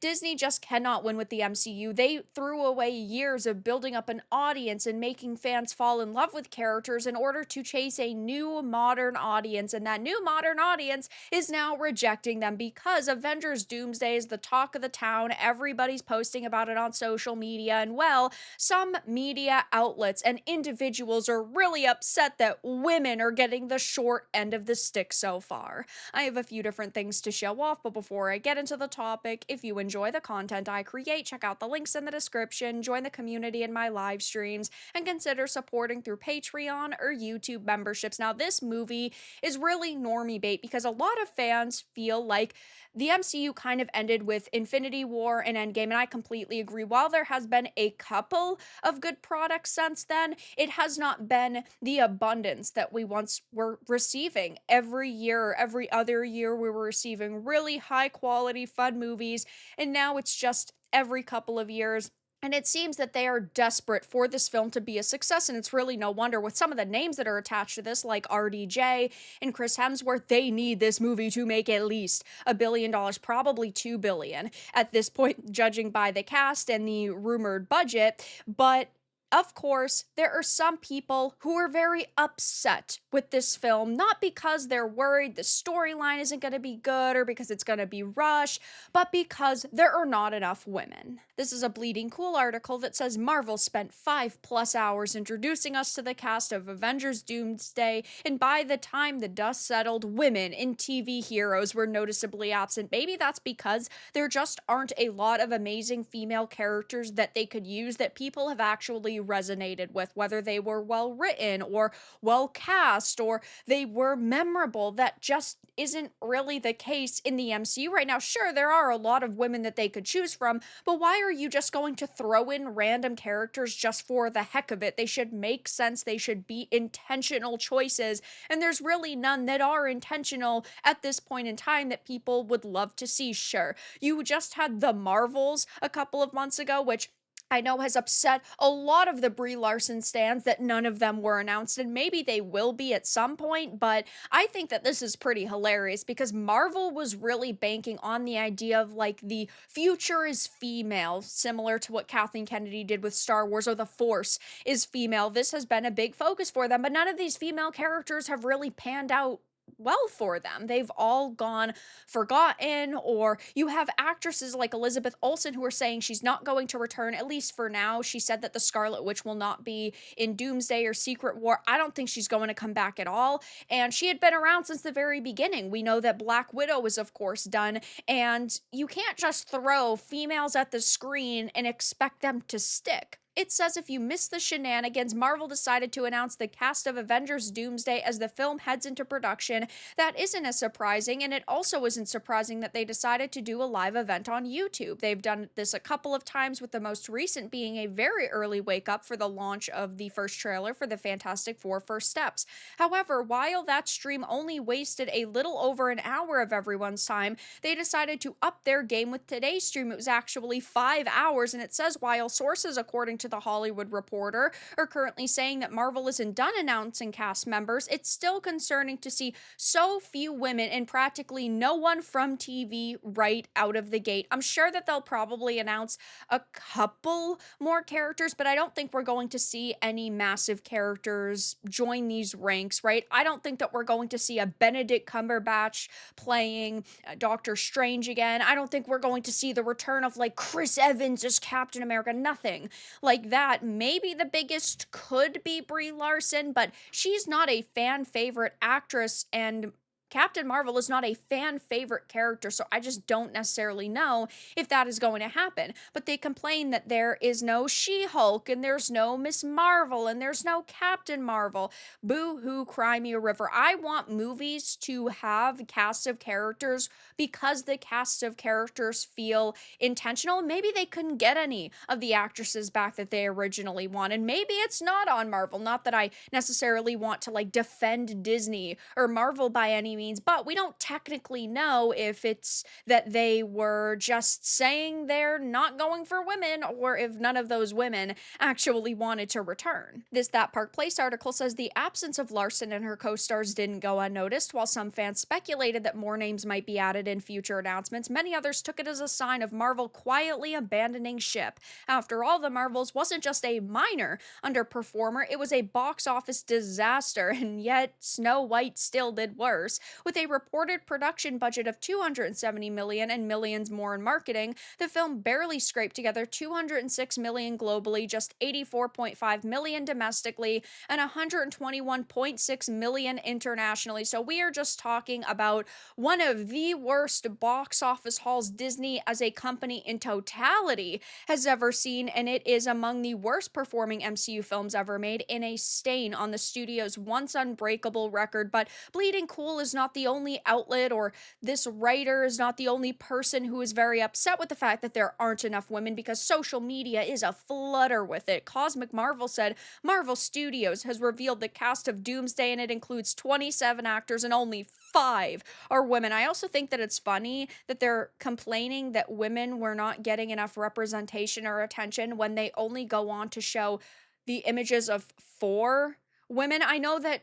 Disney just cannot win with the MCU. They threw away years of building up an audience and making fans fall in love with characters in order to chase a new modern audience, and that new modern audience is now rejecting them because Avengers Doomsday is the talk of the town. Everybody's posting about it on social media, and well, some media outlets and individuals are really upset that women are getting the short end of the stick so far. I have a few different things to show off, but before I get into the topic, if you enjoy the content I create, check out the links in the description, join the community in my live streams, and consider supporting through Patreon or YouTube memberships. Now, this movie is really normie bait because a lot of fans feel like the MCU kind of ended with Infinity War and Endgame, and I completely agree. While there has been a couple of good products since then, it has not been the abundance that we once were receiving. Every year, every other year, we were receiving really high quality, fun movies, and now it's just every couple of years. And it seems that they are desperate for this film to be a success, and it's really no wonder with some of the names that are attached to this, like RDJ and Chris Hemsworth. They need this movie to make at least $1 billion, probably $2 billion at this point, judging by the cast and the rumored budget. But of course, there are some people who are very upset with this film, not because they're worried the storyline isn't going to be good or because it's going to be rushed, but because there are not enough women. This is a Bleeding Cool article that says Marvel spent 5+ hours introducing us to the cast of Avengers Doomsday, and by the time the dust settled, women in TV heroes were noticeably absent. Maybe that's because there just aren't a lot of amazing female characters that they could use that people have actually resonated with, whether they were well written or well cast or they were memorable. That just isn't really the case in the MCU right now. Sure, there are a lot of women that they could choose from, but why are you just going to throw in random characters just for the heck of it? They should make sense. They should be intentional choices, and there's really none that are intentional at this point in time that people would love to see. Sure, you just had the Marvels a couple of months ago, which I know has upset a lot of the Brie Larson stands that none of them were announced, and maybe they will be at some point, but I think that this is pretty hilarious because Marvel was really banking on the idea of like the future is female, similar to what Kathleen Kennedy did with Star Wars, or the Force is female. This has been a big focus for them, but none of these female characters have really panned out well for them. They've all gone forgotten, or you have actresses like Elizabeth Olsen who are saying she's not going to return, at least for now. She said that the Scarlet Witch will not be in Doomsday or Secret War. I don't think she's going to come back at all, and she had been around since the very beginning. We know that Black Widow is of course done, and you can't just throw females at the screen and expect them to stick. It says if you missed the shenanigans, Marvel decided to announce the cast of Avengers Doomsday as the film heads into production. That isn't as surprising, and it also isn't surprising that they decided to do a live event on YouTube. They've done this a couple of times, with the most recent being a very early wake up for the launch of the first trailer for the Fantastic Four First Steps. However, while that stream only wasted a little over an hour of everyone's time, they decided to up their game with today's stream. It was actually 5 hours, and it says while sources, according to the Hollywood Reporter, are currently saying that Marvel isn't done announcing cast members, it's still concerning to see so few women and practically no one from TV right out of the gate. I'm sure that they'll probably announce a couple more characters, but I don't think we're going to see any massive characters join these ranks, right? I don't think that we're going to see a Benedict Cumberbatch playing Doctor Strange again. I don't think we're going to see the return of like Chris Evans as Captain America. Nothing like that. Maybe the biggest could be Brie Larson, but she's not a fan favorite actress, and Captain Marvel is not a fan favorite character, so I just don't necessarily know if that is going to happen. But they complain that there is no She-Hulk, and there's no Miss Marvel, and there's no Captain Marvel. Boo-hoo, cry me a river. I want movies to have casts of characters because the casts of characters feel intentional. Maybe they couldn't get any of the actresses back that they originally wanted. Maybe it's not on Marvel. Not that I necessarily want to like defend Disney or Marvel by any means, means, but we don't technically know if it's that they were just saying they're not going for women or if none of those women actually wanted to return. This That Park Place article says the absence of Larson and her co-stars didn't go unnoticed. While some fans speculated that more names might be added in future announcements, many others took it as a sign of Marvel quietly abandoning ship. After all, the Marvels wasn't just a minor underperformer, it was a box office disaster, and yet Snow White still did worse. With a reported production budget of $270 million and millions more in marketing, the film barely scraped together $206 million globally, just $84.5 million domestically, and $121.6 million internationally. So we are just talking about one of the worst box office hauls Disney as a company in totality has ever seen, and it is among the worst performing MCU films ever made, in a stain on the studio's once unbreakable record. But Bleeding Cool is not the only outlet, or this writer is not the only person who is very upset with the fact that there aren't enough women, because social media is aflutter with it. Cosmic Marvel said Marvel Studios has revealed the cast of Doomsday, and it includes 27 actors and only 5 are women. I also think that it's funny that they're complaining that women were not getting enough representation or attention when they only go on to show the images of 4 women. I know that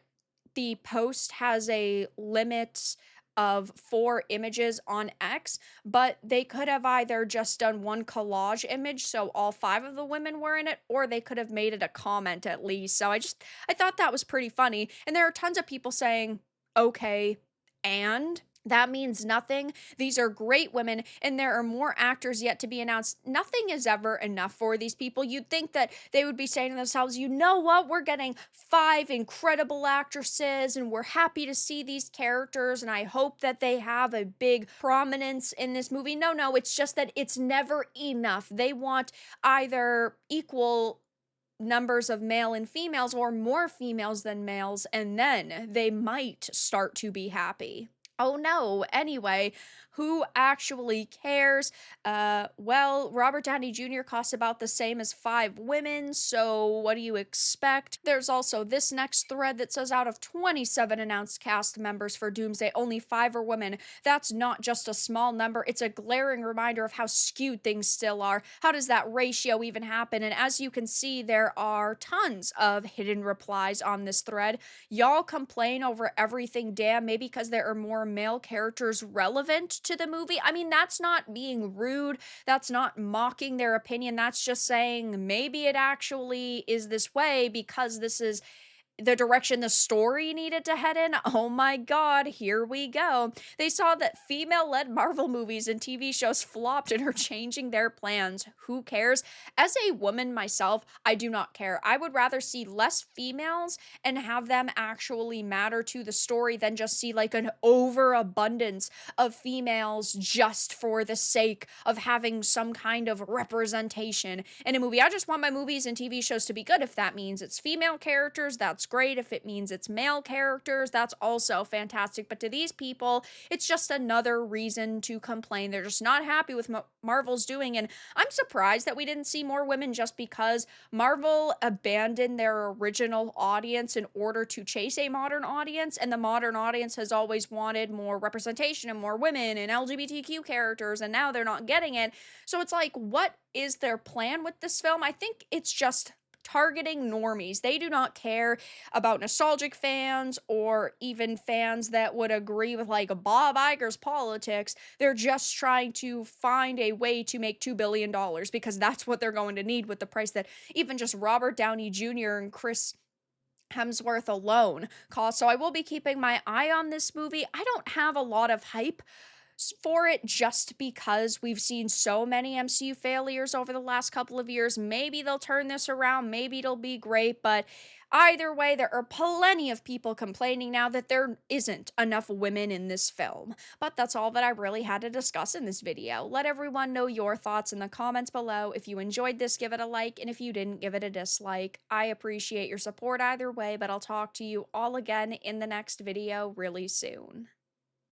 the post has a limit of 4 images on X, but they could have either just done one collage image so all 5 of the women were in it, or they could have made it a comment at least. So I thought that was pretty funny. And there are tons of people saying, okay, and that means nothing. These are great women, and there are more actors yet to be announced. Nothing is ever enough for these people. You'd think that they would be saying to themselves, you know what, we're getting 5 incredible actresses, and we're happy to see these characters, and I hope that they have a big prominence in this movie. No, it's just that it's never enough. They want either equal numbers of male and females or more females than males, and then they might start to be happy. Oh no. Anyway, who actually cares? Well, Robert Downey Jr. costs about the same as 5 women, so what do you expect? There's also this next thread that says out of 27 announced cast members for Doomsday, only 5 are women. That's not just a small number, it's a glaring reminder of how skewed things still are. How does that ratio even happen? And as you can see, there are tons of hidden replies on this thread. Y'all complain over everything, damn, maybe because there are more male characters relevant to the movie. I mean, that's not being rude. That's not mocking their opinion. That's just saying maybe it actually is this way because this is the direction the story needed to head in. Oh my god, here we go. They saw that female-led Marvel movies and TV shows flopped and are changing their plans. Who cares? As a woman myself, I do not care. I would rather see less females and have them actually matter to the story than just see like an overabundance of females just for the sake of having some kind of representation in a movie. I just want my movies and TV shows to be good. If that means it's female characters, that's great. If it means it's male characters, that's also fantastic. But to these people, it's just another reason to complain. They're just not happy with what Marvel's doing. And I'm surprised that we didn't see more women just because Marvel abandoned their original audience in order to chase a modern audience. And the modern audience has always wanted more representation and more women and LGBTQ characters. And now they're not getting it. So it's like, what is their plan with this film? I think it's just targeting normies. They do not care about nostalgic fans or even fans that would agree with like Bob Iger's politics. They're just trying to find a way to make $2 billion because that's what they're going to need with the price that even just Robert Downey Jr. and Chris Hemsworth alone cost. So I will be keeping my eye on this movie. I don't have a lot of hype for it just because we've seen so many MCU failures over the last couple of years. Maybe they'll turn this around, maybe it'll be great, but either way, there are plenty of people complaining now that there isn't enough women in this film. But that's all that I really had to discuss in this video. Let everyone know your thoughts in the comments below. If you enjoyed this, give it a like, and if you didn't, give it a dislike. I appreciate your support either way, but I'll talk to you all again in the next video really soon.